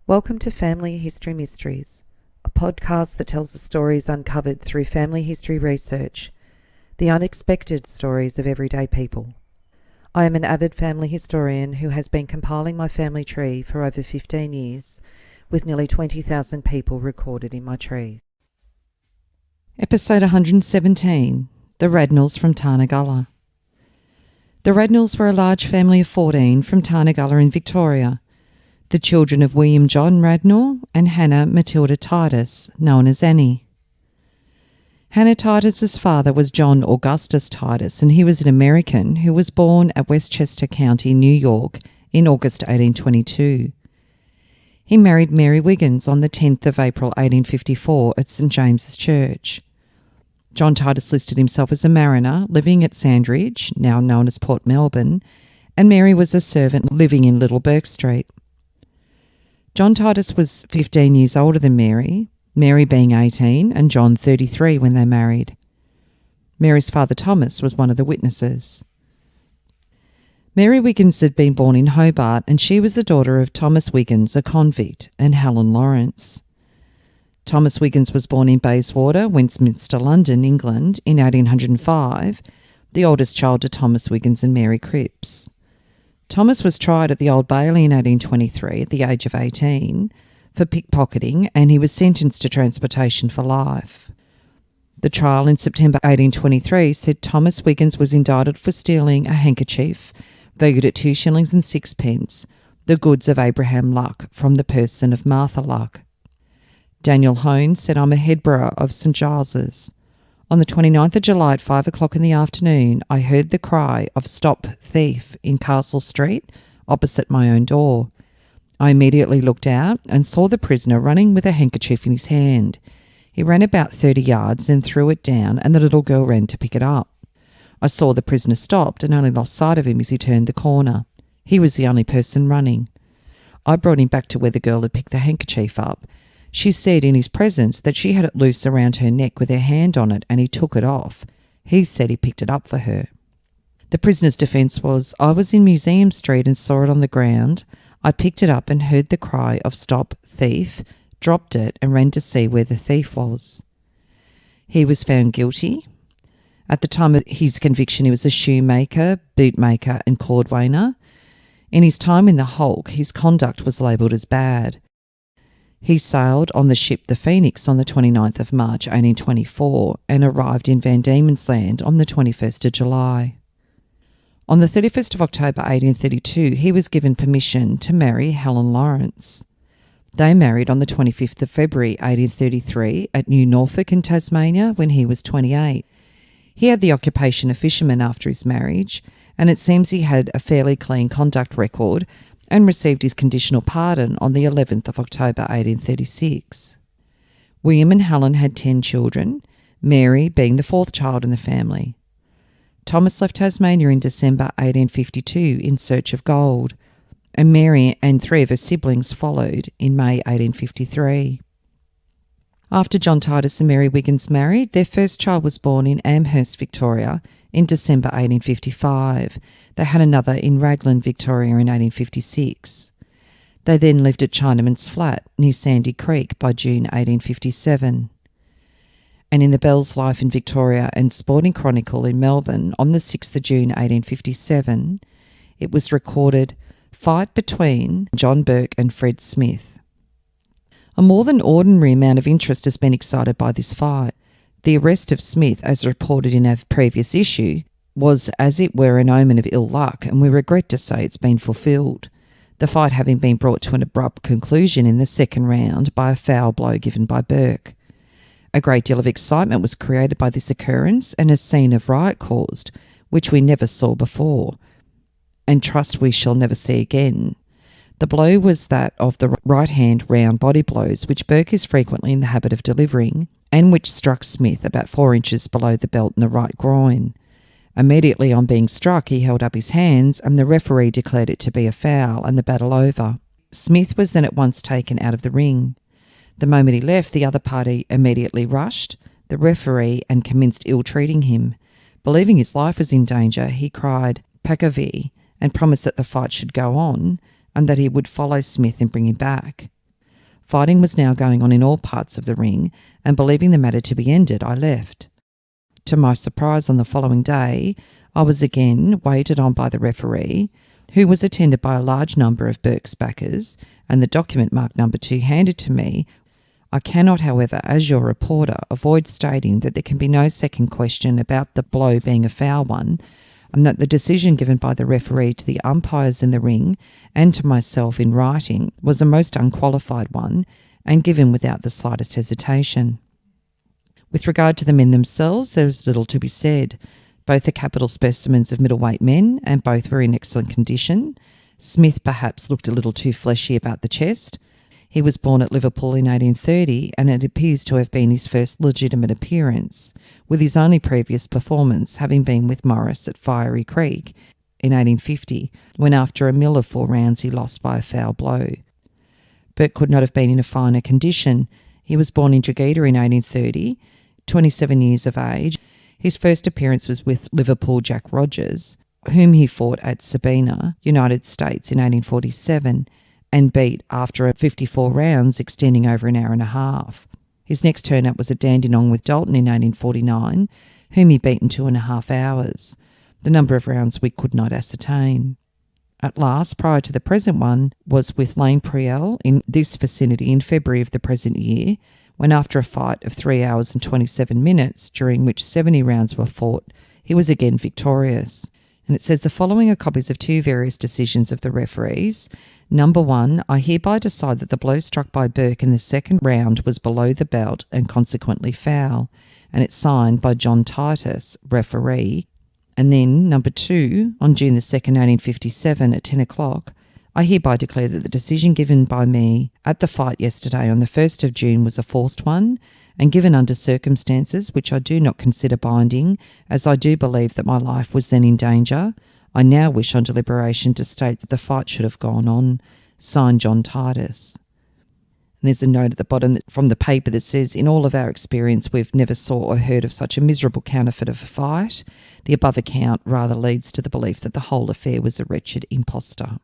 Welcome to Family History Mysteries, a podcast that tells the stories uncovered through family history research, the unexpected stories of everyday people. I am an avid family historian who has been compiling my family tree for over 15 years, with nearly 20,000 people recorded in my trees. Episode 117, The Radnells from Tarnagulla. The Radnells were a large family of 14 from Tarnagulla in Victoria, the children of William John Radnell and Hannah Matilda Titus, known as Annie. Hannah Titus's father was John Augustus Titus, and he was an American who was born at Westchester County, New York, in August 1822. He married Mary Wiggins on the 10th of April 1854 at St James's Church. John Titus listed himself as a mariner living at Sandridge, now known as Port Melbourne, and Mary was a servant living in Little Burke Street. John Titus was 15 years older than Mary, Mary being 18 and John 33 when they married. Mary's father Thomas was one of the witnesses. Mary Wiggins had been born in Hobart, and she was the daughter of Thomas Wiggins, a convict, and Helen Lawrence. Thomas Wiggins was born in Bayswater, Westminster, London, England, in 1805, the oldest child to Thomas Wiggins and Mary Cripps. Thomas was tried at the Old Bailey in 1823 at the age of 18 for pickpocketing, and he was sentenced to transportation for life. The trial in September 1823 said Thomas Wiggins was indicted for stealing a handkerchief valued at 2 shillings and 6pence, the goods of Abraham Luck, from the person of Martha Luck. Daniel Hone said, "I'm a headborough of St Giles's. On the 29th of July at 5 o'clock in the afternoon, I heard the cry of 'Stop thief' in Castle Street, opposite my own door. I immediately looked out and saw the prisoner running with a handkerchief in his hand. He ran about 30 yards, then threw it down, and the little girl ran to pick it up. I saw the prisoner stopped and only lost sight of him as he turned the corner. He was the only person running. I brought him back to where the girl had picked the handkerchief up. She said in his presence that she had it loose around her neck with her hand on it, and he took it off. He said he picked it up for her." The prisoner's defence was, "I was in Museum Street and saw it on the ground. I picked it up and heard the cry of 'Stop thief,' dropped it and ran to see where the thief was." He was found guilty. At the time of his conviction, he was a shoemaker, bootmaker and cordwainer. In his time in the hulk, his conduct was labelled as bad. He sailed on the ship the Phoenix on the 29th of March 1824 and arrived in Van Diemen's Land on the 21st of July. On the 31st of October 1832, he was given permission to marry Helen Lawrence. They married on the 25th of February 1833 at New Norfolk in Tasmania when he was 28. He had the occupation of fisherman after his marriage, and it seems he had a fairly clean conduct record and received his conditional pardon on the 11th of October 1836. William and Helen had 10 children, Mary being the 4th child in the family. Thomas left Tasmania in December 1852 in search of gold, and Mary and 3 of her siblings followed in May 1853. After John Titus and Mary Wiggins married, their first child was born in Amherst, Victoria, in December 1855. They had another in Raglan, Victoria in 1856. They then lived at Chinaman's Flat near Sandy Creek by June 1857. And in the Bell's Life in Victoria and Sporting Chronicle in Melbourne on the 6th of June 1857, it was recorded, "Fight between John Burke and Fred Smith." A more than ordinary amount of interest has been excited by this fight. The arrest of Smith, as reported in a previous issue, was as it were an omen of ill luck, and we regret to say it's been fulfilled, the fight having been brought to an abrupt conclusion in the second round by a foul blow given by Burke. A great deal of excitement was created by this occurrence, and a scene of riot caused, which we never saw before, and trust we shall never see again. The blow was that of the right-hand round body blows, which Burke is frequently in the habit of delivering, and which struck Smith about 4 inches below the belt in the right groin. Immediately on being struck, he held up his hands, and the referee declared it to be a foul, and the battle over. Smith was then at once taken out of the ring. The moment he left, the other party immediately rushed the referee and commenced ill-treating him. Believing his life was in danger, he cried "Pakavi" and promised that the fight should go on, and that he would follow Smith and bring him back. Fighting was now going on in all parts of the ring, and believing the matter to be ended, I left. To my surprise, on the following day, I was again waited on by the referee, who was attended by a large number of Burke's backers, and the document marked number 2 handed to me. I cannot, however, as your reporter, avoid stating that there can be no second question about the blow being a foul one, and that the decision given by the referee to the umpires in the ring and to myself in writing was a most unqualified one, and given without the slightest hesitation. With regard to the men themselves, there was little to be said. Both are capital specimens of middleweight men, and both were in excellent condition. Smith perhaps looked a little too fleshy about the chest. He was born at Liverpool in 1830, and it appears to have been his first legitimate appearance, with his only previous performance having been with Morris at Fiery Creek in 1850, when after a mill of 4 rounds he lost by a foul blow. Burke could not have been in a finer condition. He was born in Drogheda in 1830, 27 years of age. His first appearance was with Liverpool Jack Rogers, whom he fought at Sabina, United States in 1847, and beat after 54 rounds extending over an hour and a half. His next turn-up was at Dandenong with Dalton in 1849, whom he beat in 2.5 hours. The number of rounds we could not ascertain. At last, prior to the present one, was with Lane Priel in this vicinity in February of the present year, when after a fight of 3 hours and 27 minutes, during which 70 rounds were fought, he was again victorious. And it says the following are copies of 2 various decisions of the referees. Number 1, I hereby decide that the blow struck by Burke in the second round was below the belt and consequently foul, and it's signed by John Titus, referee. And then number 2, on June the 2nd, 1857 at 10 o'clock, I hereby declare that the decision given by me at the fight yesterday on the 1st of June was a forced one, and given under circumstances which I do not consider binding, as I do believe that my life was then in danger, I now wish on deliberation to state that the fight should have gone on. Signed, John Titus. And there's a note at the bottom from the paper that says, in all of our experience, we've never saw or heard of such a miserable counterfeit of a fight. The above account rather leads to the belief that the whole affair was a wretched impostor.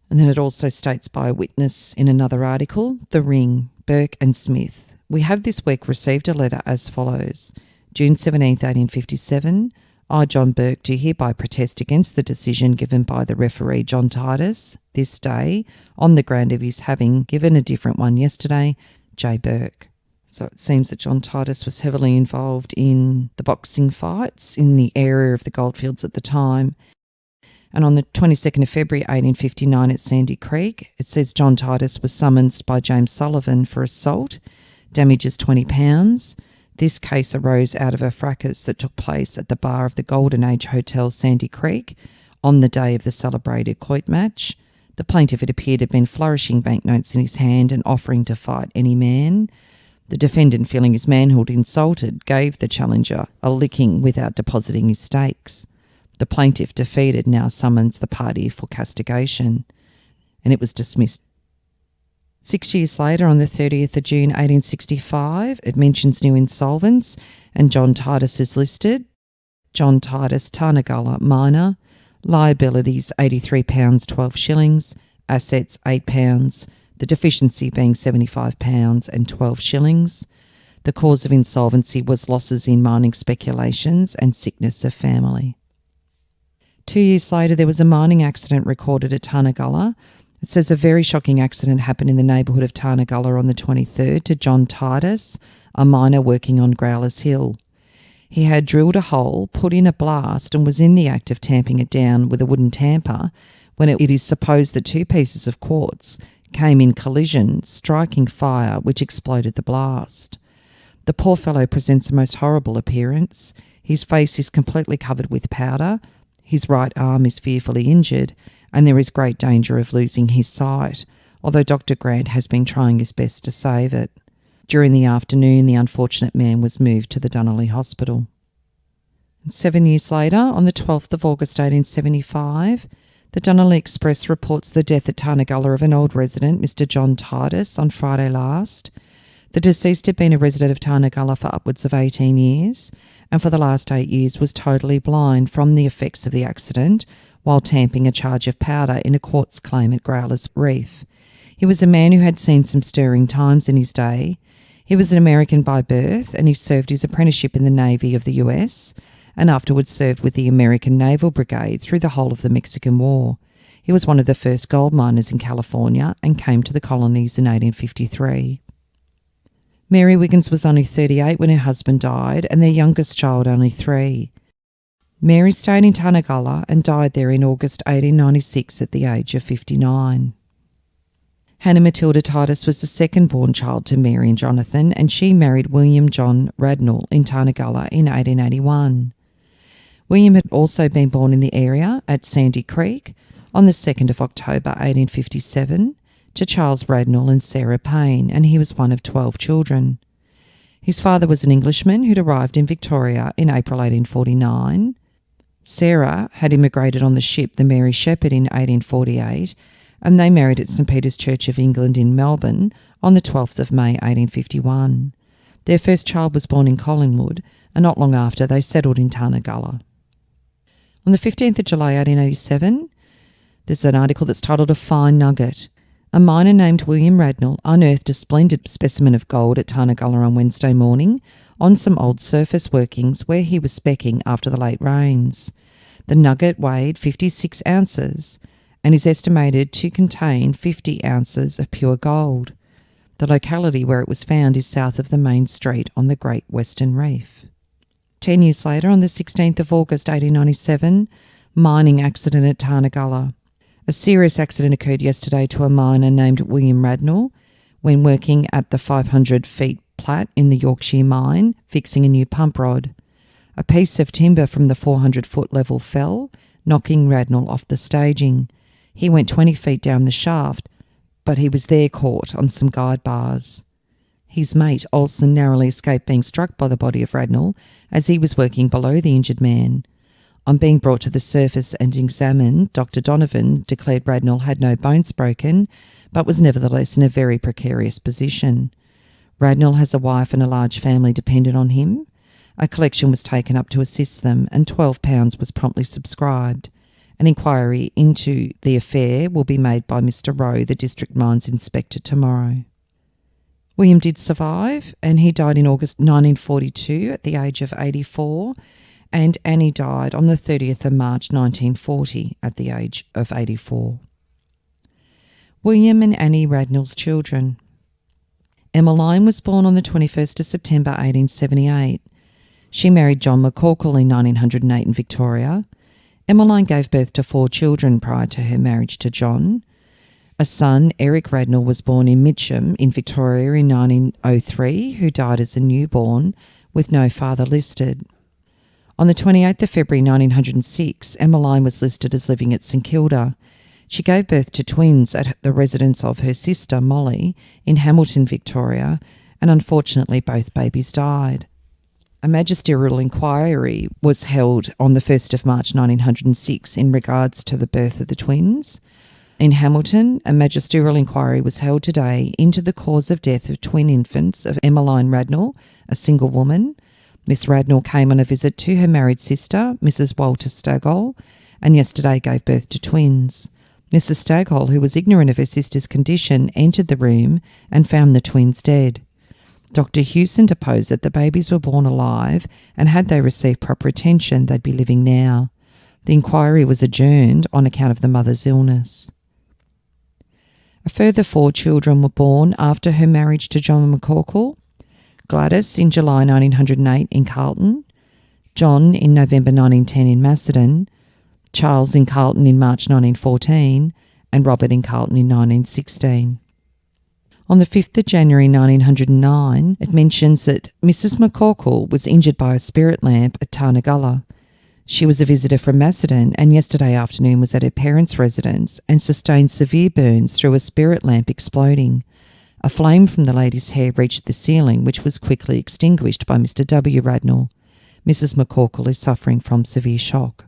And then it also states by a witness in another article, The Ring, Burke and Smith. We have this week received a letter as follows. June 17th, 1857, I, John Burke, do hereby protest against the decision given by the referee John Titus this day on the ground of his having given a different one yesterday, J. Burke. So it seems that John Titus was heavily involved in the boxing fights in the area of the goldfields at the time. And on the 22nd of February 1859 at Sandy Creek, it says John Titus was summoned by James Sullivan for assault, damages £20. This case arose out of a fracas that took place at the bar of the Golden Age Hotel Sandy Creek on the day of the celebrated quoit match. The plaintiff, it appeared, had been flourishing banknotes in his hand and offering to fight any man. The defendant, feeling his manhood insulted, gave the challenger a licking without depositing his stakes. The plaintiff, defeated, now summons the party for castigation, and it was dismissed. 6 years later, on the 30th of June 1865, it mentions new insolvents, and John Titus is listed. John Titus, Tarnagulla, minor. Liabilities £83, 12 shillings. Assets £8. The deficiency being £75 and 12 shillings. The cause of insolvency was losses in mining speculations and sickness of family. 2 years later, there was a mining accident recorded at Tarnagulla. It says a very shocking accident happened in the neighbourhood of Tarnagulla on the 23rd to John Titus, a miner working on Growler's Hill. He had drilled a hole, put in a blast, and was in the act of tamping it down with a wooden tamper when it is supposed that 2 pieces of quartz came in collision, striking fire, which exploded the blast. The poor fellow presents a most horrible appearance. His face is completely covered with powder. His right arm is fearfully injured, and there is great danger of losing his sight, although Dr. Grant has been trying his best to save it. During the afternoon, the unfortunate man was moved to the Dunolly Hospital. And 7 years later, on the 12th of August 1875, the Dunolly Express reports the death at Tarnagulla of an old resident, Mr. John Titus, on Friday last. The deceased had been a resident of Tarnagulla for upwards of 18 years, and for the last 8 years was totally blind from the effects of the accident while tamping a charge of powder in a quartz claim at Growler's Reef. He was a man who had seen some stirring times in his day. He was an American by birth, and he served his apprenticeship in the Navy of the US and afterwards served with the American Naval Brigade through the whole of the Mexican War. He was one of the first gold miners in California and came to the colonies in 1853. Mary Wiggins was only 38 when her husband died, and their youngest child only 3. Mary stayed in Tarnagulla and died there in August 1896 at the age of 59. Hannah Matilda Titus was the second-born child to Mary and Jonathan, and she married William John Radnell in Tarnagulla in 1881. William had also been born in the area at Sandy Creek on the 2nd of October 1857 to Charles Radnell and Sarah Payne, and he was one of 12 children. His father was an Englishman who'd arrived in Victoria in April 1849. Sarah had immigrated on the ship the Mary Shepherd in 1848, and they married at St Peter's Church of England in Melbourne on the 12th of May 1851. Their first child was born in Collingwood, and not long after they settled in Tarnagulla. On the 15th of July 1887, there's an article that's titled A Fine Nugget. A miner named William Radnell unearthed a splendid specimen of gold at Tarnagulla on Wednesday morning on some old surface workings where he was specking after the late rains. The nugget weighed 56 ounces and is estimated to contain 50 ounces of pure gold. The locality where it was found is south of the main street on the Great Western Reef. 10 years later, on the 16th of August 1897, mining accident at Tarnagulla. A serious accident occurred yesterday to a miner named William Radnell when working at the 500 feet plat in the Yorkshire mine, fixing a new pump rod. A piece of timber from the 400-foot level fell, knocking Radnell off the staging. He went 20 feet down the shaft, but he was there caught on some guide bars. His mate, Olsen, narrowly escaped being struck by the body of Radnell as he was working below the injured man. On being brought to the surface and examined, Dr. Donovan declared Radnell had no bones broken, but was nevertheless in a very precarious position. Radnell has a wife and a large family dependent on him. A collection was taken up to assist them, and £12 was promptly subscribed. An inquiry into the affair will be made by Mr. Rowe, the District Mines Inspector, tomorrow. William did survive, and he died in August 1942 at the age of 84, and Annie died on the 30th of March 1940 at the age of 84. William and Annie Radnell's children. Emmeline was born on the 21st of September 1878. She married John McCorkle in 1908 in Victoria. Emmeline gave birth to 4 children prior to her marriage to John. A son, Eric Radnell, was born in Mitcham in Victoria in 1903, who died as a newborn with no father listed. On the 28th of February 1906, Emmeline was listed as living at St Kilda. She gave birth to twins at the residence of her sister, Molly, in Hamilton, Victoria, and unfortunately both babies died. A magisterial inquiry was held on the 1st of March 1906 in regards to the birth of the twins. In Hamilton, a magisterial inquiry was held today into the cause of death of twin infants of Emmeline Radnell, a single woman. Miss Radnell came on a visit to her married sister, Mrs. Walter Staghole, and yesterday gave birth to twins. Mrs. Staghole, who was ignorant of her sister's condition, entered the room and found the twins dead. Dr. Hewson deposed that the babies were born alive, and had they received proper attention, they'd be living now. The inquiry was adjourned on account of the mother's illness. A further 4 children were born after her marriage to John McCorkle. Gladys in July 1908 in Carlton, John in November 1910 in Macedon, Charles in Carlton in March 1914, and Robert in Carlton in 1916. On the 5th of January 1909, it mentions that Mrs. McCorkle was injured by a spirit lamp at Tarnagulla. She was a visitor from Macedon and yesterday afternoon was at her parents' residence and sustained severe burns through a spirit lamp exploding. A flame from the lady's hair reached the ceiling, which was quickly extinguished by Mr. W. Radnell. Mrs. McCorkle is suffering from severe shock.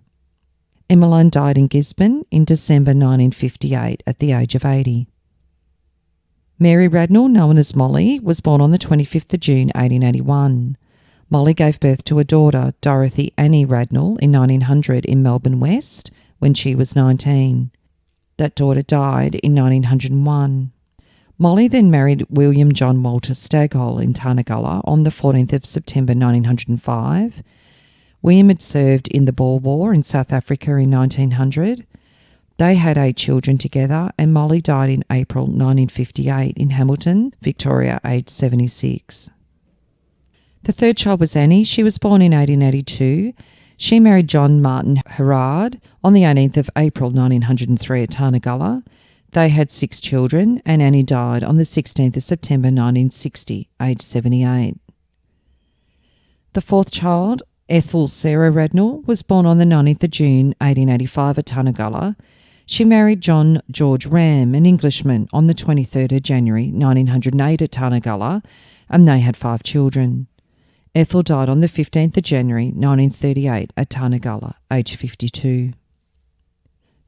Emmeline died in Gisborne in December 1958 at the age of 80. Mary Radnell, known as Molly, was born on the 25th of June 1881. Molly gave birth to a daughter, Dorothy Annie Radnell, in 1900 in Melbourne West when she was 19. That daughter died in 1901. Molly then married William John Walter Staghole in Tarnagulla on the 14th of September 1905. William had served in the Boer War in South Africa in 1900. They had 8 children together, and Molly died in April 1958 in Hamilton, Victoria, aged 76. The third child was Annie. She was born in 1882. She married John Martin Herard on the 18th of April 1903 at Tarnagulla. They had 6 children, and Annie died on the 16th of September 1960, aged 78. The fourth child, Ethel Sarah Radnell, was born on the 19th of June 1885 at Tarnagulla. She married John George Ram, an Englishman, on the 23rd of January 1908 at Tarnagulla, and they had 5 children. Ethel died on the 15th of January 1938 at Tarnagulla, aged 52.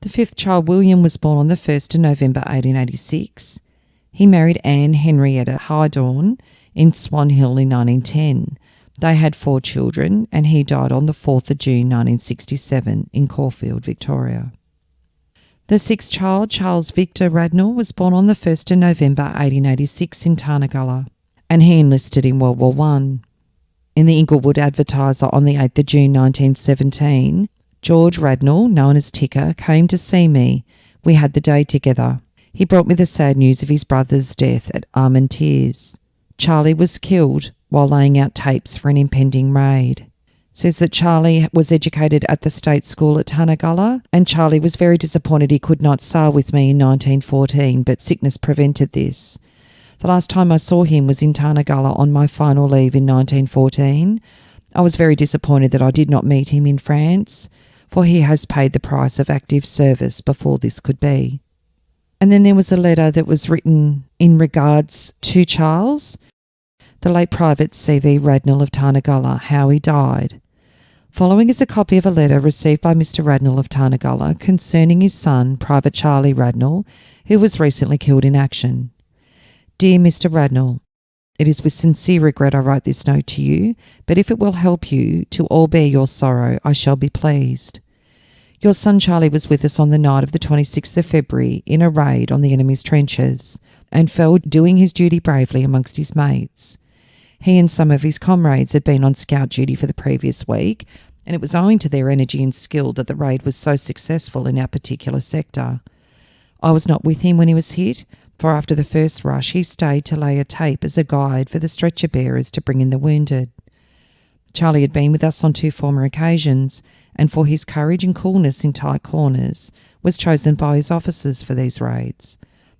The fifth child, William, was born on the 1st of November 1886. He married Anne Henrietta Hydorn in Swan Hill in 1910. They had 4 children, and he died on the 4th of June 1967 in Caulfield, Victoria. The sixth child, Charles Victor Radnell, was born on the 1st of November 1886 in Tarnagulla, and he enlisted in World War I. In the Inglewood Advertiser on the 8th of June 1917, George Radnell, known as Ticker, came to see me. We had the day together. He brought me the sad news of his brother's death at Armentières. Charlie was killed while laying out tapes for an impending raid. Says that Charlie was educated at the state school at Tarnagulla, and Charlie was very disappointed he could not sail with me in 1914, but sickness prevented this. The last time I saw him was in Tarnagulla on my final leave in 1914. I was very disappointed that I did not meet him in France, for he has paid the price of active service before this could be. And then there was a letter that was written in regards to Charles, the late Private C.V. Radnell of Tarnagulla, how he died. Following is a copy of a letter received by Mr. Radnell of Tarnagulla concerning his son, Private Charlie Radnell, who was recently killed in action. Dear Mr. Radnell, it is with sincere regret I write this note to you, but if it will help you to all bear your sorrow, I shall be pleased. Your son Charlie was with us on the night of the 26th of February in a raid on the enemy's trenches, and fell doing his duty bravely amongst his mates. He and some of his comrades had been on scout duty for the previous week, and it was owing to their energy and skill that the raid was so successful in our particular sector. I was not with him when he was hit, for after the first rush he stayed to lay a tape as a guide for the stretcher bearers to bring in the wounded. Charlie had been with us on 2 former occasions, and for his courage and coolness in tight corners, was chosen by his officers for these raids.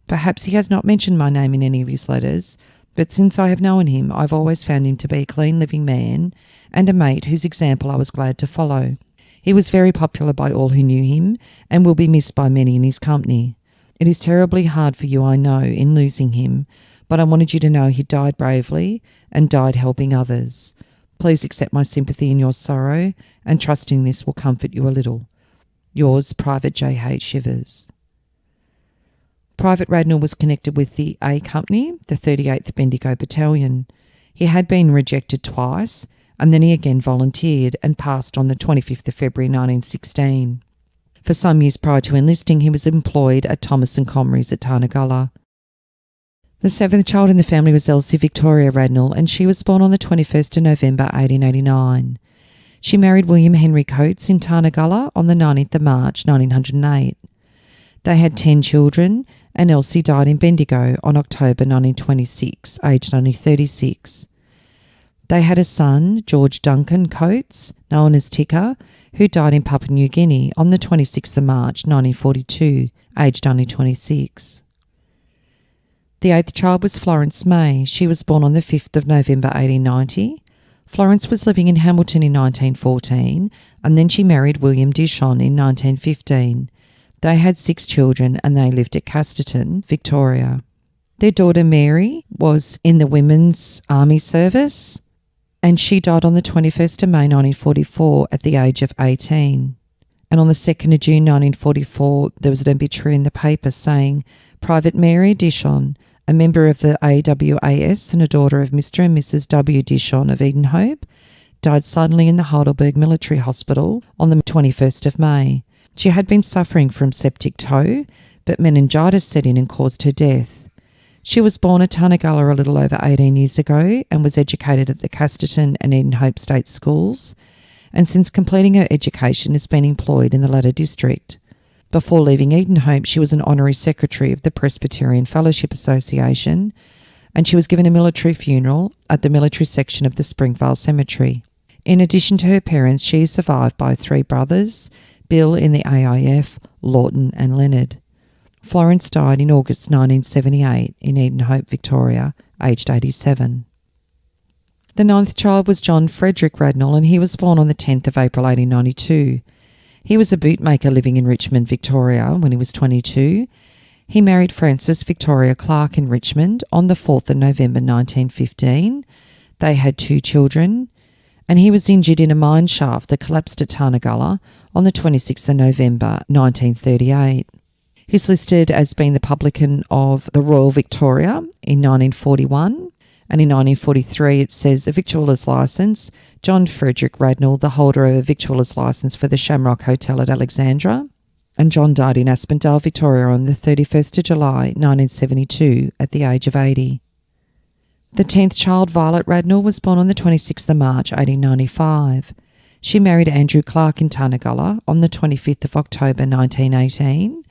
Perhaps he has not mentioned my name in any of his letters, but since I have known him, I've always found him to be a clean living man, and a mate whose example I was glad to follow. He was very popular by all who knew him, and will be missed by many in his company. It is terribly hard for you, I know, in losing him, but I wanted you to know he died bravely and died helping others. Please accept my sympathy in your sorrow, and trusting this will comfort you a little. Yours, Private J.H. Shivers. Private Radnell was connected with the A Company, the 38th Bendigo Battalion. He had been rejected twice, and then he again volunteered and passed on the 25th of February 1916. For some years prior to enlisting, he was employed at Thomas and Comrie's at Tarnagulla. The 7th child in the family was Elsie Victoria Radnell, and she was born on the 21st of November 1889. She married William Henry Coates in Tarnagulla on the 19th of March 1908. They had 10 children, and Elsie died in Bendigo on October 1926, aged only 36. They had a son, George Duncan Coates, known as Ticker, who died in Papua New Guinea on the 26th of March 1942, aged only 26. The 8th child was Florence May. She was born on the 5th of November 1890. Florence was living in Hamilton in 1914, and then she married William Dishon in 1915. They had 6 children, and they lived at Casterton, Victoria. Their daughter Mary was in the Women's Army Service, and she died on the 21st of May 1944 at the age of 18. And on the 2nd of June 1944, there was an obituary in the paper saying, Private Mary Dishon, a member of the AWAS and a daughter of Mr. and Mrs. W. Dishon of Edenhope, died suddenly in the Heidelberg Military Hospital on the 21st of May. She had been suffering from septic toe, but meningitis set in and caused her death. She was born at Tarnagulla a little over 18 years ago and was educated at the Casterton and Edenhope State Schools, and since completing her education has been employed in the latter district. Before leaving Edenhope, she was an honorary secretary of the Presbyterian Fellowship Association, and she was given a military funeral at the military section of the Springvale Cemetery. In addition to her parents, she is survived by 3 brothers, Bill in the AIF, Lawton and Leonard. Florence died in August 1978 in Edenhope, Victoria, aged 87. The 9th child was John Frederick Radnell, and he was born on the 10th of April 1892. He was a bootmaker living in Richmond, Victoria, when he was 22. He married Frances Victoria Clark in Richmond on the 4th of November 1915. They had 2 children, and he was injured in a mine shaft that collapsed at Tarnagulla on the 26th of November 1938. He's listed as being the publican of the Royal Victoria in 1941, and in 1943 it says a victualler's licence, John Frederick Radnell, the holder of a victualler's licence for the Shamrock Hotel at Alexandra, and John died in Aspendale, Victoria on the 31st of July 1972 at the age of 80. The 10th child, Violet Radnell, was born on the 26th of March 1895. She married Andrew Clark in Tarnagulla on the 25th of October 1918.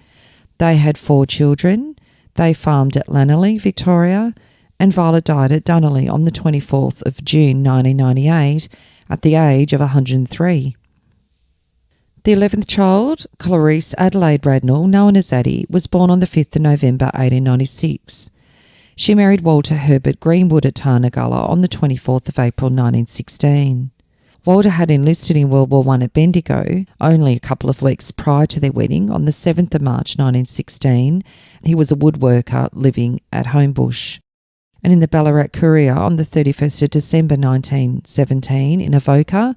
They had 4 children. They farmed at Lannerley, Victoria, and Violet died at Dunnerley on the 24th of June 1998 at the age of 103. The 11th child, Clarice Adelaide Radnell, known as Addie, was born on the 5th of November 1896. She married Walter Herbert Greenwood at Tarnagulla on the 24th of April 1916. Walter had enlisted in World War I at Bendigo only a couple of weeks prior to their wedding on the 7th of March 1916. He was a woodworker living at Homebush. And in the Ballarat Courier on the 31st of December 1917 in Avoca,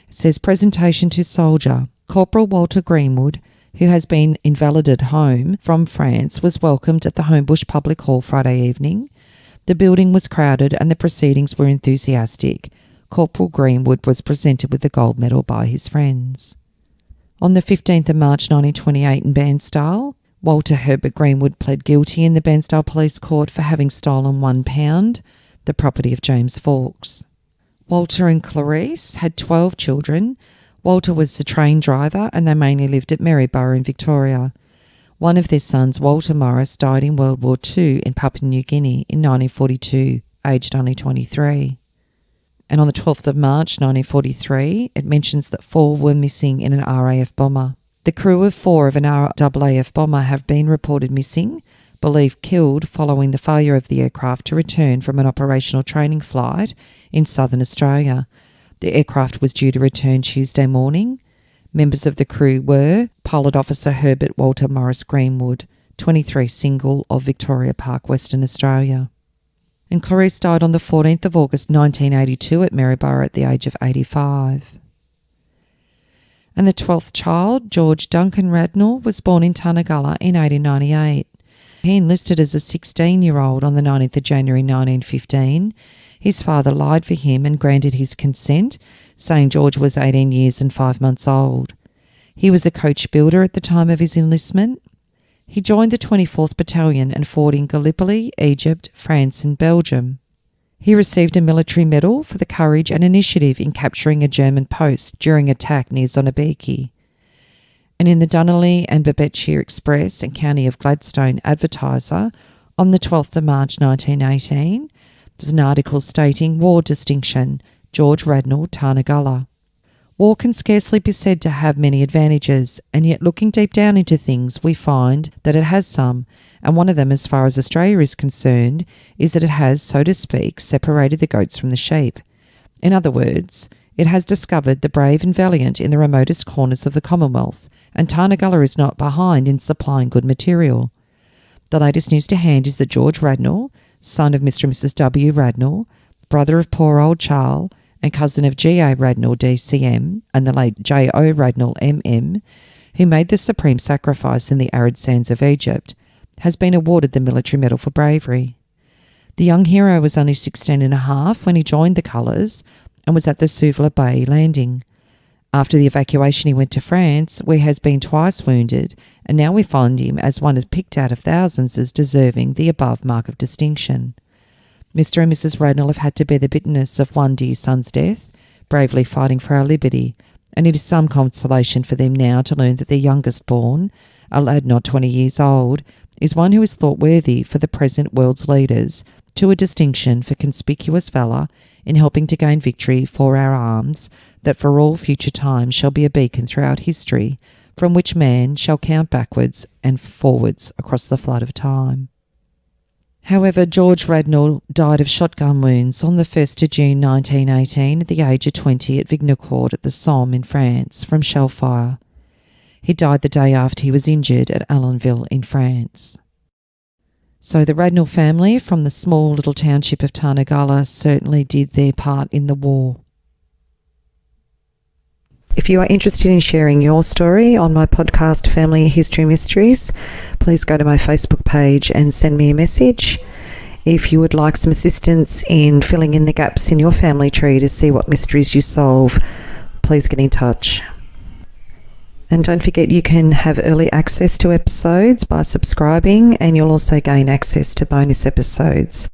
it says, "Presentation to soldier. Corporal Walter Greenwood, who has been invalided home from France, was welcomed at the Homebush Public Hall Friday evening. The building was crowded and the proceedings were enthusiastic. Corporal Greenwood was presented with the gold medal by his friends." On the 15th of March 1928 in Bairnsdale, Walter Herbert Greenwood pled guilty in the Bairnsdale Police Court for having stolen £1, the property of James Fawkes. Walter and Clarice had 12 children. Walter was the train driver and they mainly lived at Maryborough in Victoria. One of their sons, Walter Morris, died in World War II in Papua New Guinea in 1942, aged only 23. And on the 12th of March 1943, it mentions that 4 were missing in an RAF bomber. The crew of 4 of an RAF bomber have been reported missing, believed killed following the failure of the aircraft to return from an operational training flight in southern Australia. The aircraft was due to return Tuesday morning. Members of the crew were Pilot Officer Herbert Walter Morris Greenwood, 23, single, of Victoria Park, Western Australia. And Clarice died on the 14th of August 1982 at Maryborough at the age of 85. And the 12th child, George Duncan Radnell, was born in Tarnagulla in 1898. He enlisted as a 16-year-old on the 19th of January 1915. His father lied for him and granted his consent, saying George was 18 years and 5 months old. He was a coach builder at the time of his enlistment. He joined the 24th Battalion and fought in Gallipoli, Egypt, France and Belgium. He received a military medal for the courage and initiative in capturing a German post during attack near Zonabiki. And in the Dunnerley and Babetshire Express and County of Gladstone Advertiser on the 12th of March 1918, there's an article stating War Distinction, George Radnell, Tarnagulla. War can scarcely be said to have many advantages, and yet looking deep down into things we find that it has some, and one of them, as far as Australia is concerned, is that it has, so to speak, separated the goats from the sheep. In other words, it has discovered the brave and valiant in the remotest corners of the Commonwealth, and Tarnagulla is not behind in supplying good material. The latest news to hand is that George Radnell, son of Mr. and Mrs. W. Radnell, brother of poor old Charles, and cousin of G.A. Radnell DCM and the late J.O. Radnell MM, who made the supreme sacrifice in the arid sands of Egypt, has been awarded the Military Medal for Bravery. The young hero was only 16 and a half when he joined the colours and was at the Suvla Bay landing. After the evacuation, he went to France, where he has been twice wounded, and now we find him as one picked out of thousands as deserving the above mark of distinction. Mr. and Mrs. Radnell have had to bear the bitterness of one dear son's death, bravely fighting for our liberty, and it is some consolation for them now to learn that their youngest born, a lad not 20 years old, is one who is thought worthy for the present world's leaders to a distinction for conspicuous valour in helping to gain victory for our arms, that for all future time shall be a beacon throughout history, from which man shall count backwards and forwards across the flood of time. However, George Radnell died of shotgun wounds on the 1st of June 1918 at the age of 20 at Vignocourt at the Somme in France from shell fire. He died the day after he was injured at Allenville in France. So the Radnell family from the small little township of Tarnagulla certainly did their part in the war. If you are interested in sharing your story on my podcast Family History Mysteries, please go to my Facebook page and send me a message. If you would like some assistance in filling in the gaps in your family tree to see what mysteries you solve, please get in touch. And don't forget, you can have early access to episodes by subscribing, and you'll also gain access to bonus episodes.